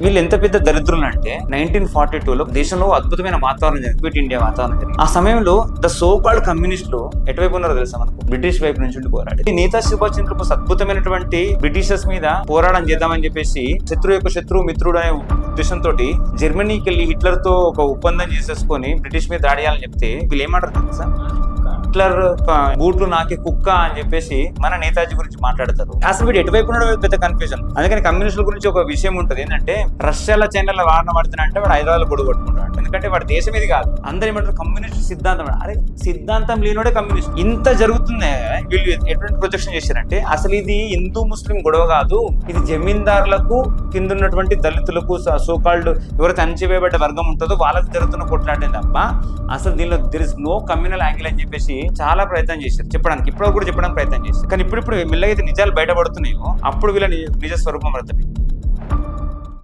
వీళ్ళు ఎంత పెద్ద దరిద్రులు అంటే 1942లో దేశంలో అద్భుతమైన వాతావరణం జరిగింది, క్విట్ ఇండియా వాతావరణం జరిగింది. ఆ సమయంలో ద సో కాల్డ్ కమ్యూనిస్టులు ఎటువైపు ఉన్నారో తెలుసా మనకు? బ్రిటిష్ వైపు నుంచి పోరాడి నేతాజీ సుభాష్ చంద్రబోస్ అద్భుతమైనటువంటి బ్రిటిషర్స్ మీద పోరాటం చేద్దామని చెప్పేసి శత్రువు యొక్క శత్రువు మిత్రుడు అనే ఉద్దేశంతో జర్మనీకి వెళ్ళి హిట్లర్ తో ఒక ఒప్పందం చేసేసుకొని బ్రిటిష్ మీద దాడి చేయాలని చెప్తే వీళ్ళు ఏమంటారు తెలుసా? హిట్లర్ బూట్లు నాకే కుక్క అని చెప్పేసి మన నేతాజీ గురించి మాట్లాడతారు. అసలు వీడు ఎటువైపు ఉన్నాడో పెద్ద కన్ఫ్యూజన్. అందుకని కమ్యూనిస్టుల గురించి ఒక విషయం ఉంటుంది ఏంటంటే, రష్యాలో చైనాలో వాడిన పడుతున్నా వాడు హైదరాబాద్ గొడవ పట్టుకుంటాడు. ఎందుకంటే వాడు దేశం ఇది కాదు. అందరూ ఏమంటారు కమ్యూనిస్ట్ సిద్ధాంతం. అరే సిద్ధాంతం లేనోడే కమ్యూనిస్ట్. ఇంత జరుగుతుంది. వీళ్ళు ఎటువంటి ప్రొజెక్షన్ చేశారంటే అసలు ఇది హిందూ ముస్లిం గొడవ కాదు, ఇది జమీందారులకు కింద ఉన్నటువంటి దళితులకు సోకాల్డ్ ఎవరైతే అణచివేయబడ్డ వర్గం ఉంటుందో వాళ్ళకి జరుగుతున్న కొట్లాటే తప్ప అసలు దీనిలో there is no communal angle అని చెప్పేసి చాలా ప్రయత్నం చేశారు చెప్పడానికి. ఇప్పుడు కూడా చెప్పడానికి ప్రయత్నం చేశారు. కానీ ఇప్పుడు మెల్లగా అయితే నిజాలు బయటపడుతున్నాయో అప్పుడు వీళ్ళ నిజ స్వరూపం అర్థమైంది.